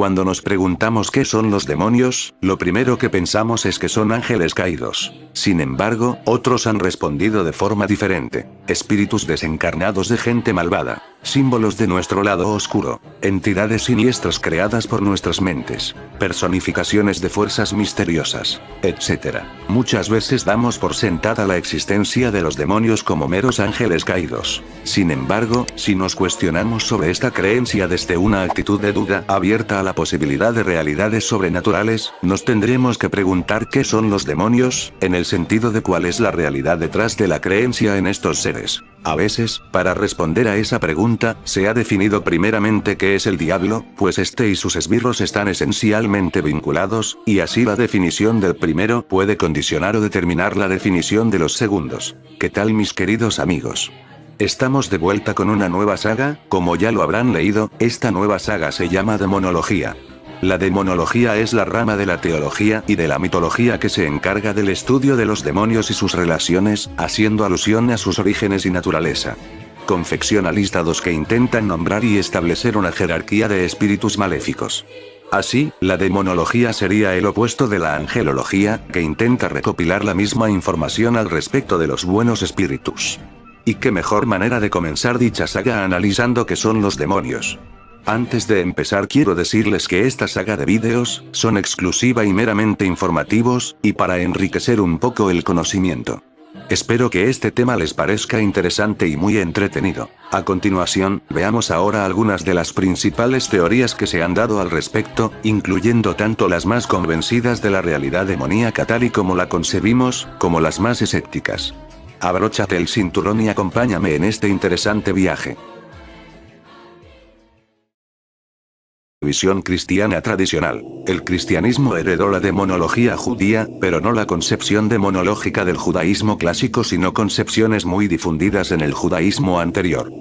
Cuando nos preguntamos qué son los demonios, lo primero que pensamos es que son ángeles caídos. Sin embargo, otros han respondido de forma diferente. Espíritus desencarnados de gente malvada. Símbolos de nuestro lado oscuro. Entidades siniestras creadas por nuestras mentes. Personificaciones de fuerzas misteriosas, etc. Muchas veces damos por sentada la existencia de los demonios como meros ángeles caídos. Sin embargo, si nos cuestionamos sobre esta creencia desde una actitud de duda abierta a la posibilidad de realidades sobrenaturales, nos tendremos que preguntar qué son los demonios, en el sentido de cuál es la realidad detrás de la creencia en estos seres. A veces, para responder a esa pregunta, se ha definido primeramente qué es el diablo, pues este y sus esbirros están esencialmente vinculados, y así la definición del primero puede condicionar o determinar la definición de los segundos. ¿Qué tal, mis queridos amigos? Estamos de vuelta con una nueva saga. Como ya lo habrán leído, esta nueva saga se llama Demonología. La demonología es la rama de la teología y de la mitología que se encarga del estudio de los demonios y sus relaciones, haciendo alusión a sus orígenes y naturaleza. Confecciona listados que intentan nombrar y establecer una jerarquía de espíritus maléficos. Así, la demonología sería el opuesto de la angelología, que intenta recopilar la misma información al respecto de los buenos espíritus. Y qué mejor manera de comenzar dicha saga analizando qué son los demonios. Antes de empezar quiero decirles que esta saga de vídeos son exclusiva y meramente informativos, y para enriquecer un poco el conocimiento. Espero que este tema les parezca interesante y muy entretenido. A continuación, veamos ahora algunas de las principales teorías que se han dado al respecto, incluyendo tanto las más convencidas de la realidad demoníaca tal y como la concebimos, como las más escépticas. Abróchate el cinturón y acompáñame en este interesante viaje. Visión cristiana tradicional. El cristianismo heredó la demonología judía, pero no la concepción demonológica del judaísmo clásico, sino concepciones muy difundidas en el judaísmo anterior.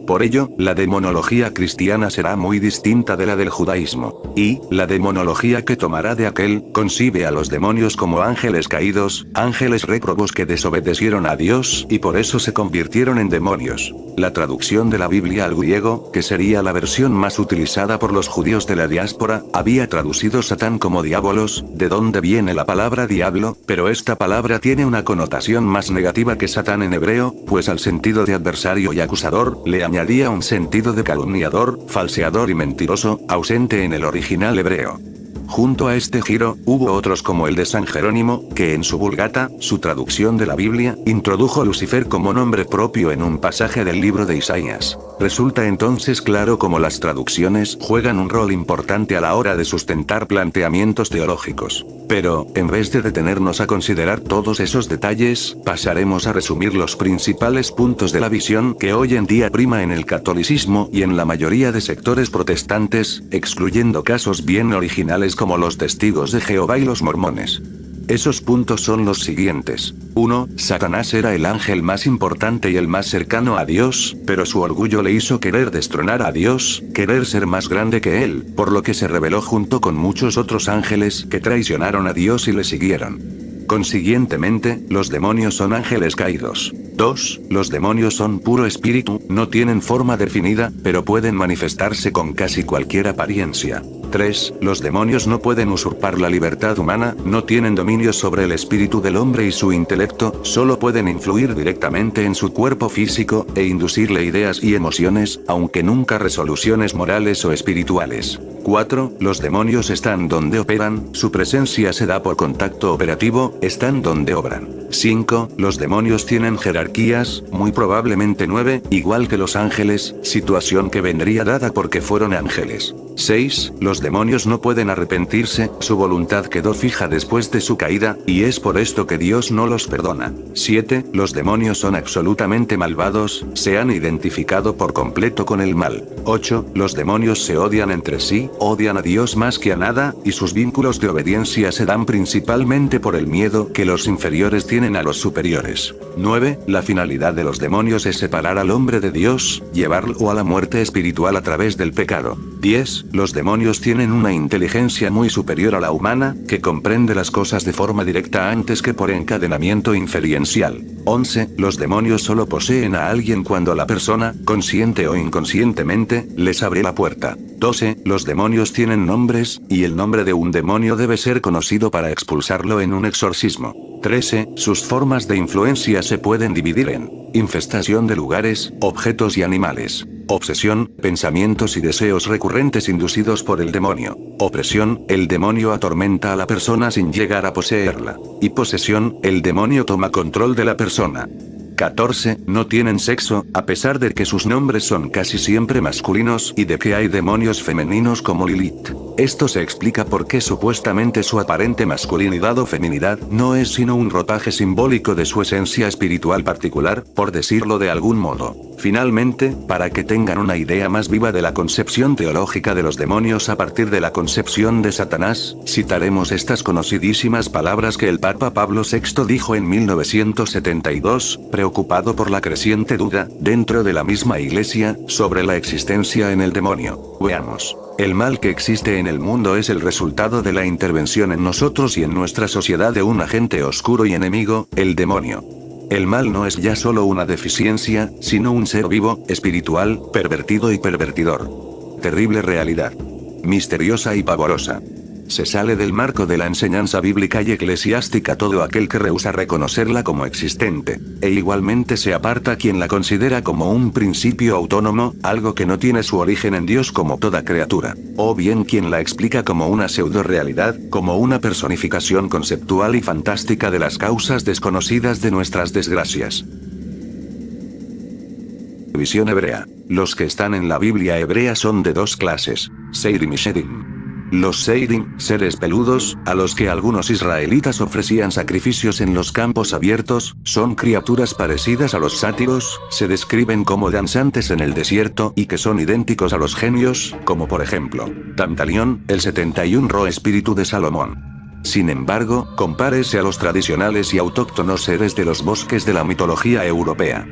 Por ello, la demonología cristiana será muy distinta de la del judaísmo. Y, la demonología que tomará de aquel, concibe a los demonios como ángeles caídos, ángeles réprobos que desobedecieron a Dios y por eso se convirtieron en demonios. La traducción de la Biblia al griego, que sería la versión más utilizada por los judíos de la diáspora, había traducido Satán como diabolos, de donde viene la palabra diablo, pero esta palabra tiene una connotación más negativa que Satán en hebreo, pues al sentido de adversario y acusador, le añadía un sentido de calumniador, falseador y mentiroso, ausente en el original hebreo. Junto a este giro, hubo otros como el de San Jerónimo, que en su Vulgata, su traducción de la Biblia, introdujo Lucifer como nombre propio en un pasaje del libro de Isaías. Resulta entonces claro cómo las traducciones juegan un rol importante a la hora de sustentar planteamientos teológicos. Pero, en vez de detenernos a considerar todos esos detalles, pasaremos a resumir los principales puntos de la visión que hoy en día prima en el catolicismo y en la mayoría de sectores protestantes, excluyendo casos bien originales como los testigos de Jehová y los mormones. Esos puntos son los siguientes. 1. Satanás era el ángel más importante y el más cercano a Dios, pero su orgullo le hizo querer destronar a Dios, querer ser más grande que él, por lo que se rebeló junto con muchos otros ángeles que traicionaron a Dios y le siguieron. Consiguientemente, los demonios son ángeles caídos. 2. Los demonios son puro espíritu, no tienen forma definida, pero pueden manifestarse con casi cualquier apariencia. 3. Los demonios no pueden usurpar la libertad humana, no tienen dominio sobre el espíritu del hombre y su intelecto, solo pueden influir directamente en su cuerpo físico, e inducirle ideas y emociones, aunque nunca resoluciones morales o espirituales. 4. Los demonios están donde operan, su presencia se da por contacto operativo, están donde obran. 5. Los demonios tienen jerarquías, muy probablemente 9, igual que los ángeles, situación que vendría dada porque fueron ángeles. 6. Los demonios no pueden arrepentirse, su voluntad quedó fija después de su caída, y es por esto que Dios no los perdona. 7. Los demonios son absolutamente malvados, se han identificado por completo con el mal. 8. Los demonios se odian entre sí, odian a Dios más que a nada, y sus vínculos de obediencia se dan principalmente por el miedo que los inferiores tienen a los superiores. 9. La finalidad de los demonios es separar al hombre de Dios, llevarlo a la muerte espiritual a través del pecado. 10. Los demonios tienen una inteligencia muy superior a la humana, que comprende las cosas de forma directa antes que por encadenamiento inferencial. 11. Los demonios solo poseen a alguien cuando la persona, consciente o inconscientemente, les abre la puerta. 12. Los demonios tienen nombres, y el nombre de un demonio debe ser conocido para expulsarlo en un exorcismo. 13. Sus formas de influencia se pueden dividir en infestación de lugares, objetos y animales. Obsesión, pensamientos y deseos recurrentes inducidos por el demonio. Opresión, el demonio atormenta a la persona sin llegar a poseerla. Y posesión, el demonio toma control de la persona. 14. No tienen sexo, a pesar de que sus nombres son casi siempre masculinos y de que hay demonios femeninos como Lilith. Esto se explica porque supuestamente su aparente masculinidad o feminidad no es sino un ropaje simbólico de su esencia espiritual particular, por decirlo de algún modo. Finalmente, para que tengan una idea más viva de la concepción teológica de los demonios a partir de la concepción de Satanás, citaremos estas conocidísimas palabras que el Papa Pablo VI dijo en 1972, preocupado por la creciente duda, dentro de la misma Iglesia, sobre la existencia en el demonio. Veamos. El mal que existe en el mundo es el resultado de la intervención en nosotros y en nuestra sociedad de un agente oscuro y enemigo, el demonio. El mal no es ya solo una deficiencia, sino un ser vivo, espiritual, pervertido y pervertidor. Terrible realidad. Misteriosa y pavorosa. Se sale del marco de la enseñanza bíblica y eclesiástica todo aquel que rehúsa reconocerla como existente, e igualmente se aparta quien la considera como un principio autónomo, algo que no tiene su origen en Dios como toda criatura, o bien quien la explica como una pseudo-realidad, como una personificación conceptual y fantástica de las causas desconocidas de nuestras desgracias. Visión hebrea. Los que están en la Biblia hebrea son de dos clases, Seirim y Shedim. Los Seirim, seres peludos, a los que algunos israelitas ofrecían sacrificios en los campos abiertos, son criaturas parecidas a los sátiros, se describen como danzantes en el desierto y que son idénticos a los genios, como por ejemplo, Dantalión, el 71ro espíritu de Salomón. Sin embargo, compárese a los tradicionales y autóctonos seres de los bosques de la mitología europea.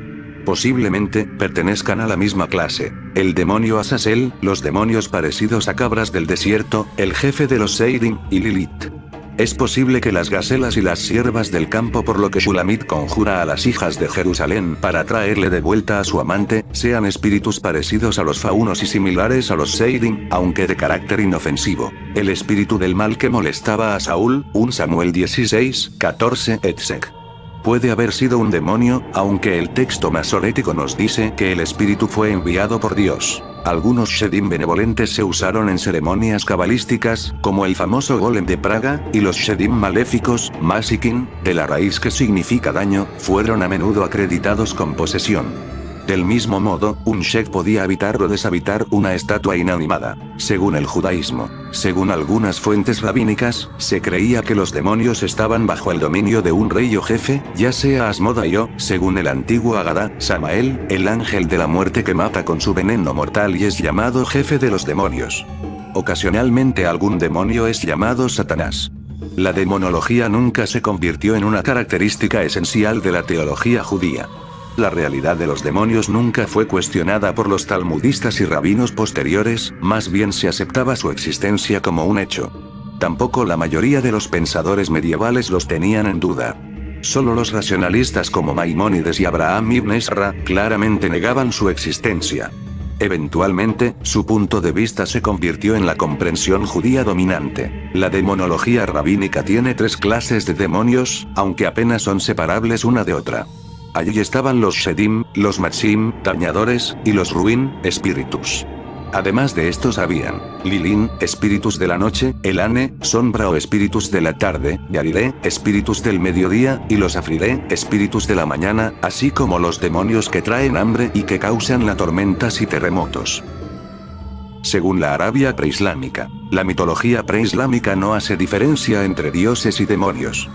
Posiblemente, pertenezcan a la misma clase. El demonio Azazel, los demonios parecidos a cabras del desierto, el jefe de los Seirim, y Lilith. Es posible que las gacelas y las siervas del campo por lo que Shulamit conjura a las hijas de Jerusalén para traerle de vuelta a su amante, sean espíritus parecidos a los faunos y similares a los Seirim, aunque de carácter inofensivo. El espíritu del mal que molestaba a Saúl, 1 Samuel 16, 14, etc. Puede haber sido un demonio, aunque el texto masorético nos dice que el espíritu fue enviado por Dios. Algunos Shedim benevolentes se usaron en ceremonias cabalísticas, como el famoso golem de Praga, y los Shedim maléficos, Masikin, de la raíz que significa daño, fueron a menudo acreditados con posesión. Del mismo modo, un Shed podía habitar o deshabitar una estatua inanimada. Según el judaísmo, según algunas fuentes rabínicas, se creía que los demonios estaban bajo el dominio de un rey o jefe, ya sea Asmodai o, según el antiguo Agadá, Samael, el ángel de la muerte que mata con su veneno mortal y es llamado jefe de los demonios. Ocasionalmente algún demonio es llamado Satanás. La demonología nunca se convirtió en una característica esencial de la teología judía. La realidad de los demonios nunca fue cuestionada por los talmudistas y rabinos posteriores, más bien se aceptaba su existencia como un hecho. Tampoco la mayoría de los pensadores medievales los tenían en duda. Solo los racionalistas como Maimónides y Abraham ibn Ezra claramente negaban su existencia. Eventualmente, su punto de vista se convirtió en la comprensión judía dominante. La demonología rabínica tiene tres clases de demonios, aunque apenas son separables una de otra. Allí estaban los Shedim, los Matsim, dañadores, y los Ruin, espíritus. Además de estos habían Lilin, espíritus de la noche, Elane, sombra o espíritus de la tarde, Yariré, espíritus del mediodía, y los Afriré, espíritus de la mañana, así como los demonios que traen hambre y que causan las tormentas y terremotos. Según la Arabia preislámica, la mitología preislámica no hace diferencia entre dioses y demonios.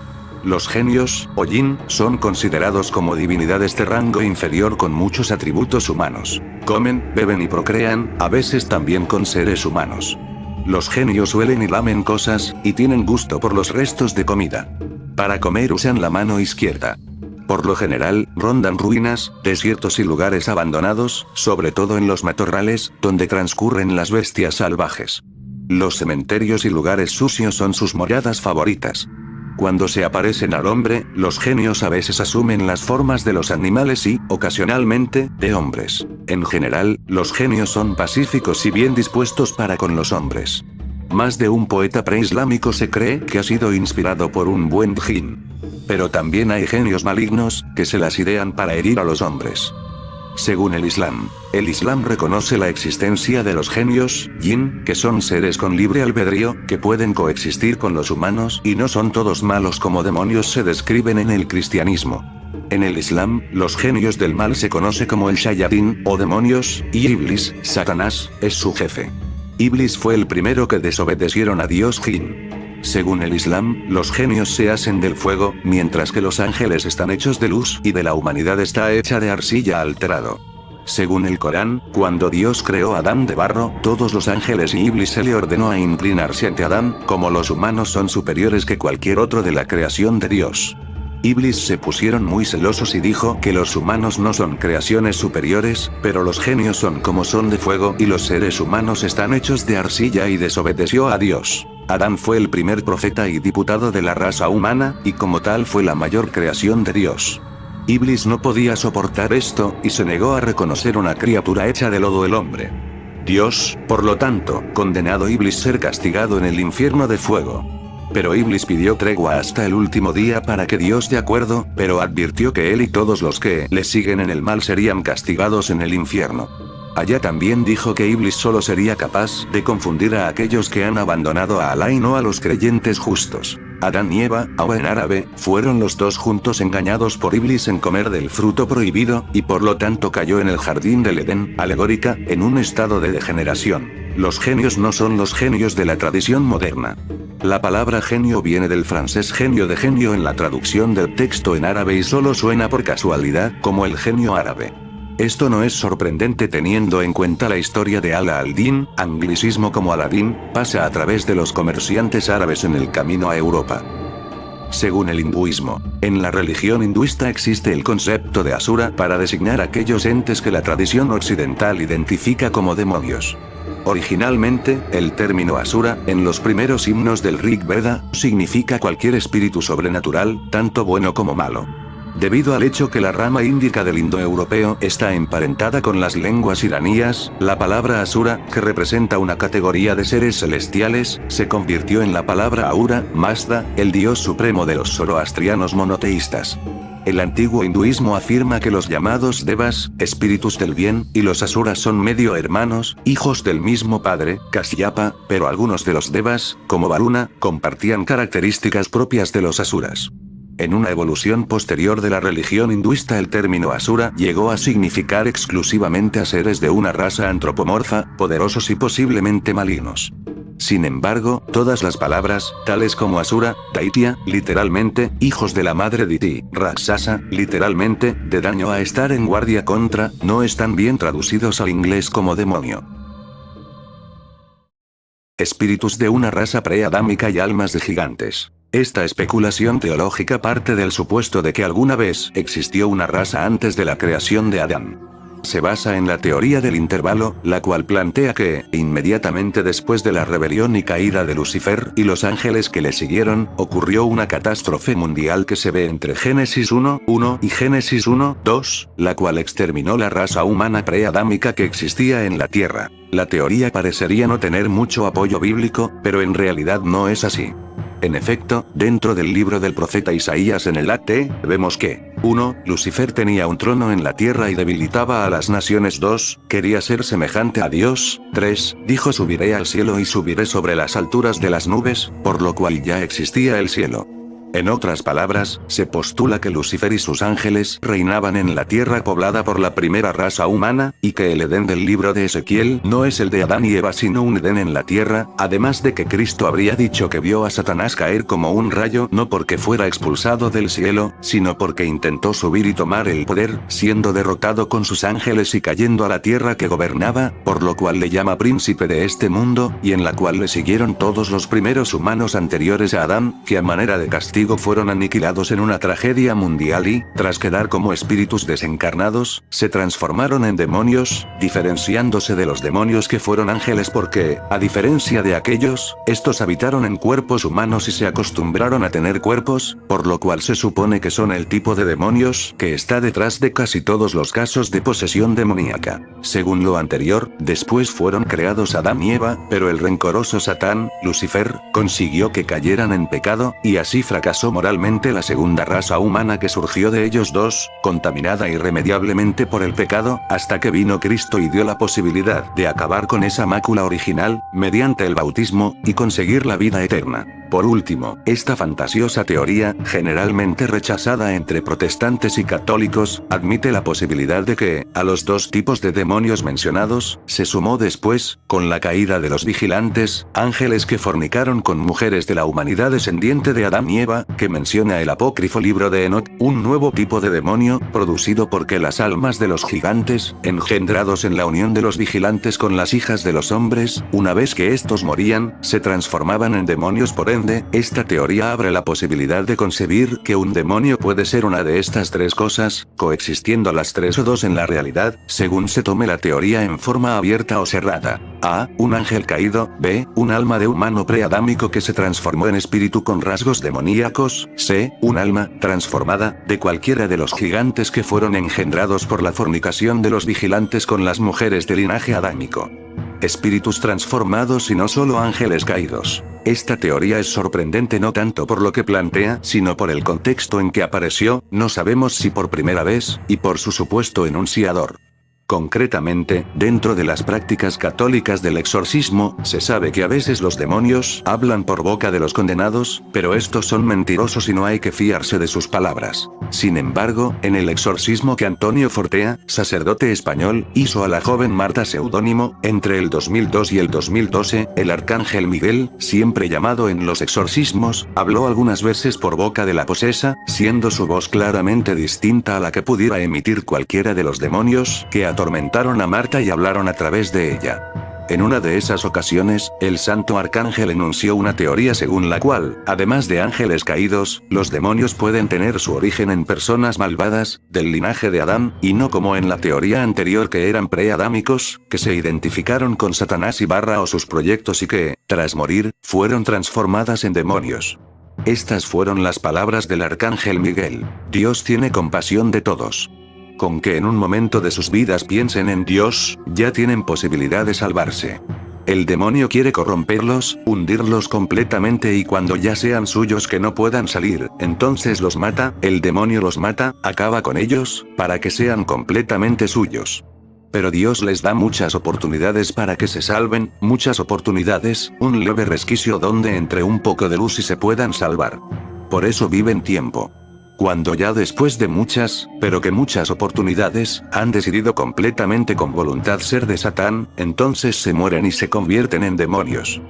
Los genios, o jin, son considerados como divinidades de rango inferior con muchos atributos humanos. Comen, beben y procrean, a veces también con seres humanos. Los genios huelen y lamen cosas, y tienen gusto por los restos de comida. Para comer usan la mano izquierda. Por lo general, rondan ruinas, desiertos y lugares abandonados, sobre todo en los matorrales, donde transcurren las bestias salvajes. Los cementerios y lugares sucios son sus moradas favoritas. Cuando se aparecen al hombre, los genios a veces asumen las formas de los animales y, ocasionalmente, de hombres. En general, los genios son pacíficos y bien dispuestos para con los hombres. Más de un poeta preislámico se cree que ha sido inspirado por un buen jin. Pero también hay genios malignos, que se las idean para herir a los hombres. Según el Islam reconoce la existencia de los genios, jin, que son seres con libre albedrío, que pueden coexistir con los humanos y no son todos malos como demonios se describen en el cristianismo. En el Islam, los genios del mal se conoce como el shayatín, o demonios, y Iblis, Satanás, es su jefe. Iblis fue el primero que desobedecieron a Dios jin. Según el Islam, los genios se hacen del fuego, mientras que los ángeles están hechos de luz y de la humanidad está hecha de arcilla alterado. Según el Corán, cuando Dios creó a Adán de barro, todos los ángeles y Iblis se le ordenó a inclinarse ante Adán, como los humanos son superiores que cualquier otro de la creación de Dios. Iblis se pusieron muy celosos y dijo que los humanos no son creaciones superiores, pero los genios son como son de fuego y los seres humanos están hechos de arcilla y desobedeció a Dios. Adán fue el primer profeta y diputado de la raza humana, y como tal fue la mayor creación de Dios. Iblis no podía soportar esto, y se negó a reconocer una criatura hecha de lodo el hombre. Dios, por lo tanto, condenado a Iblis ser castigado en el infierno de fuego. Pero Iblis pidió tregua hasta el último día para que Dios de acuerdo, pero advirtió que él y todos los que le siguen en el mal serían castigados en el infierno. Allá también dijo que Iblis solo sería capaz de confundir a aquellos que han abandonado a Alá y no a los creyentes justos. Adán y Eva, o en árabe, fueron los dos juntos engañados por Iblis en comer del fruto prohibido, y por lo tanto cayó en el jardín del Edén, alegórica, en un estado de degeneración. Los genios no son los genios de la tradición moderna. La palabra genio viene del francés genio de genio en la traducción del texto en árabe y solo suena por casualidad como el genio árabe. Esto no es sorprendente teniendo en cuenta la historia de Ala al-Din, anglicismo como Aladín, pasa a través de los comerciantes árabes en el camino a Europa. Según el hinduismo, en la religión hinduista existe el concepto de asura para designar aquellos entes que la tradición occidental identifica como demonios. Originalmente, el término asura, en los primeros himnos del Rig Veda, significa cualquier espíritu sobrenatural, tanto bueno como malo. Debido al hecho que la rama índica del indoeuropeo está emparentada con las lenguas iraníes, la palabra asura, que representa una categoría de seres celestiales, se convirtió en la palabra Ahura Mazda, el dios supremo de los zoroastrianos monoteístas. El antiguo hinduismo afirma que los llamados devas, espíritus del bien, y los asuras son medio hermanos, hijos del mismo padre, Kasyapa, pero algunos de los devas, como Varuna, compartían características propias de los asuras. En una evolución posterior de la religión hinduista el término asura llegó a significar exclusivamente a seres de una raza antropomorfa, poderosos y posiblemente malignos. Sin embargo, todas las palabras, tales como asura, daitya, literalmente, hijos de la madre Diti, raksasa, literalmente, de daño a estar en guardia contra, no están bien traducidos al inglés como demonio. Espíritus de una raza preadámica y almas de gigantes. Esta especulación teológica parte del supuesto de que alguna vez existió una raza antes de la creación de Adán. Se basa en la teoría del intervalo, la cual plantea que, inmediatamente después de la rebelión y caída de Lucifer y los ángeles que le siguieron, ocurrió una catástrofe mundial que se ve entre Génesis 1:1 y Génesis 1:2, la cual exterminó la raza humana preadámica que existía en la Tierra. La teoría parecería no tener mucho apoyo bíblico, pero en realidad no es así. En efecto, dentro del libro del profeta Isaías en el AT, vemos que 1. Lucifer tenía un trono en la tierra y debilitaba a las naciones. 2. Quería ser semejante a Dios. 3. Dijo subiré al cielo y subiré sobre las alturas de las nubes, por lo cual ya existía el cielo. En otras palabras, se postula que Lucifer y sus ángeles reinaban en la tierra poblada por la primera raza humana, y que el Edén del libro de Ezequiel no es el de Adán y Eva sino un Edén en la tierra, además de que Cristo habría dicho que vio a Satanás caer como un rayo no porque fuera expulsado del cielo, sino porque intentó subir y tomar el poder, siendo derrotado con sus ángeles y cayendo a la tierra que gobernaba, por lo cual le llama príncipe de este mundo, y en la cual le siguieron todos los primeros humanos anteriores a Adán, que a manera de castigo fueron aniquilados en una tragedia mundial y, tras quedar como espíritus desencarnados, se transformaron en demonios, diferenciándose de los demonios que fueron ángeles porque, a diferencia de aquellos, estos habitaron en cuerpos humanos y se acostumbraron a tener cuerpos, por lo cual se supone que son el tipo de demonios que está detrás de casi todos los casos de posesión demoníaca. Según lo anterior, después fueron creados Adán y Eva, pero el rencoroso Satán, Lucifer, consiguió que cayeran en pecado, y así fracasó moralmente la segunda raza humana que surgió de ellos dos, contaminada irremediablemente por el pecado, hasta que vino Cristo y dio la posibilidad de acabar con esa mácula original, mediante el bautismo, y conseguir la vida eterna. Por último, esta fantasiosa teoría, generalmente rechazada entre protestantes y católicos, admite la posibilidad de que, a los dos tipos de demonios mencionados, se sumó después, con la caída de los vigilantes, ángeles que fornicaron con mujeres de la humanidad descendiente de Adán y Eva, que menciona el apócrifo libro de Enoc, un nuevo tipo de demonio, producido porque las almas de los gigantes, engendrados en la unión de los vigilantes con las hijas de los hombres, una vez que estos morían, se transformaban en demonios. Por ende, esta teoría abre la posibilidad de concebir que un demonio puede ser una de estas tres cosas, coexistiendo las tres o dos en la realidad, según se tome la teoría en forma abierta o cerrada. A. Un ángel caído. B. Un alma de humano preadámico que se transformó en espíritu con rasgos demoníacos. C. Un alma, transformada, de cualquiera de los gigantes que fueron engendrados por la fornicación de los vigilantes con las mujeres de linaje adámico. Espíritus transformados y no solo ángeles caídos. Esta teoría es sorprendente no tanto por lo que plantea, sino por el contexto en que apareció, no sabemos si por primera vez, y por su supuesto enunciador. Concretamente, dentro de las prácticas católicas del exorcismo, se sabe que a veces los demonios hablan por boca de los condenados, pero estos son mentirosos y no hay que fiarse de sus palabras. Sin embargo, en el exorcismo que Antonio Fortea, sacerdote español, hizo a la joven Marta Seudónimo, entre el 2002 y el 2012, el arcángel Miguel, siempre llamado en los exorcismos, habló algunas veces por boca de la posesa, siendo su voz claramente distinta a la que pudiera emitir cualquiera de los demonios que atormentaron a Marta y hablaron a través de ella. En una de esas ocasiones, el santo arcángel enunció una teoría según la cual, además de ángeles caídos, los demonios pueden tener su origen en personas malvadas, del linaje de Adán, y no como en la teoría anterior que eran preadámicos, que se identificaron con Satanás y o sus proyectos y que, tras morir, fueron transformadas en demonios. Estas fueron las palabras del arcángel Miguel. Dios tiene compasión de todos. Con que en un momento de sus vidas piensen en Dios, ya tienen posibilidad de salvarse. El demonio quiere corromperlos, hundirlos completamente y cuando ya sean suyos que no puedan salir, entonces los mata, el demonio los mata, acaba con ellos, para que sean completamente suyos. Pero Dios les da muchas oportunidades para que se salven, muchas oportunidades, un leve resquicio donde entre un poco de luz y se puedan salvar. Por eso viven tiempo. Cuando ya después de muchas, pero que muchas oportunidades, han decidido completamente con voluntad ser de Satán, entonces se mueren y se convierten en demonios.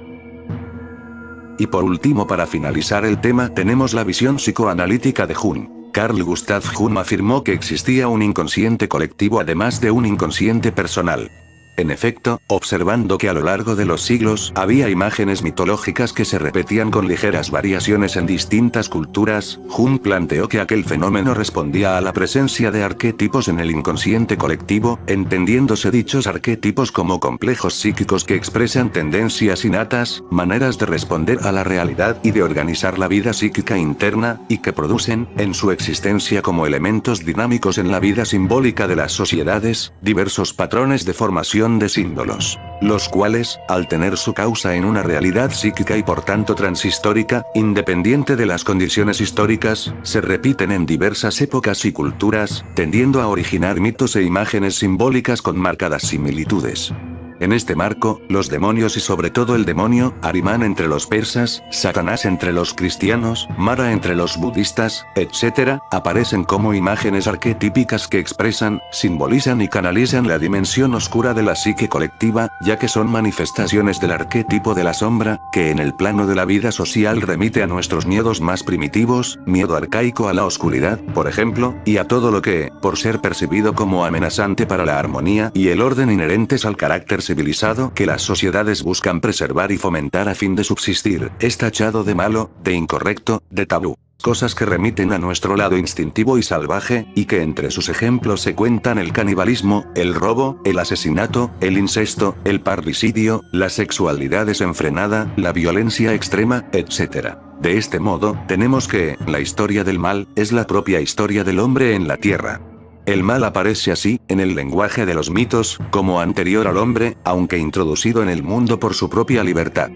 Y por último, para finalizar el tema, tenemos la visión psicoanalítica de Jung. Carl Gustav Jung afirmó que existía un inconsciente colectivo además de un inconsciente personal. En efecto, observando que a lo largo de los siglos había imágenes mitológicas que se repetían con ligeras variaciones en distintas culturas, Jung planteó que aquel fenómeno respondía a la presencia de arquetipos en el inconsciente colectivo, entendiéndose dichos arquetipos como complejos psíquicos que expresan tendencias innatas, maneras de responder a la realidad y de organizar la vida psíquica interna, y que producen, en su existencia como elementos dinámicos en la vida simbólica de las sociedades, diversos patrones de formación de símbolos, los cuales, al tener su causa en una realidad psíquica y por tanto transhistórica, independiente de las condiciones históricas, se repiten en diversas épocas y culturas, tendiendo a originar mitos e imágenes simbólicas con marcadas similitudes. En este marco, los demonios y sobre todo el demonio, Ahriman entre los persas, Satanás entre los cristianos, Mara entre los budistas, etc., aparecen como imágenes arquetípicas que expresan, simbolizan y canalizan la dimensión oscura de la psique colectiva, ya que son manifestaciones del arquetipo de la sombra, que en el plano de la vida social remite a nuestros miedos más primitivos, miedo arcaico a la oscuridad, por ejemplo, y a todo lo que, por ser percibido como amenazante para la armonía y el orden inherentes al carácter civilizado que las sociedades buscan preservar y fomentar a fin de subsistir, es tachado de malo, de incorrecto, de tabú. Cosas que remiten a nuestro lado instintivo y salvaje, y que entre sus ejemplos se cuentan el canibalismo, el robo, el asesinato, el incesto, el parricidio, la sexualidad desenfrenada, la violencia extrema, etc. De este modo, tenemos que, la historia del mal, es la propia historia del hombre en la tierra. El mal aparece así, en el lenguaje de los mitos, como anterior al hombre, aunque introducido en el mundo por su propia libertad.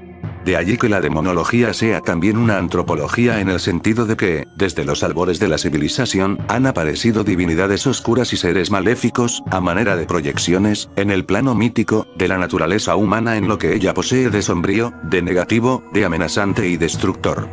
De allí que la demonología sea también una antropología en el sentido de que, desde los albores de la civilización, han aparecido divinidades oscuras y seres maléficos, a manera de proyecciones, en el plano mítico, de la naturaleza humana en lo que ella posee de sombrío, de negativo, de amenazante y destructor.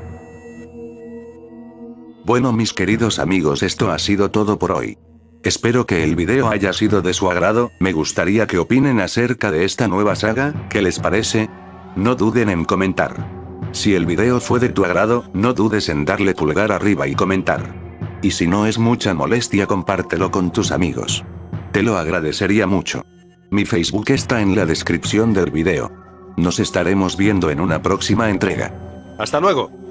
Bueno mis queridos amigos, esto ha sido todo por hoy. Espero que el video haya sido de su agrado, me gustaría que opinen acerca de esta nueva saga, ¿qué les parece? No duden en comentar. Si el video fue de tu agrado, no dudes en darle pulgar arriba y comentar. Y si no es mucha molestia, compártelo con tus amigos. Te lo agradecería mucho. Mi Facebook está en la descripción del video. Nos estaremos viendo en una próxima entrega. ¡Hasta luego!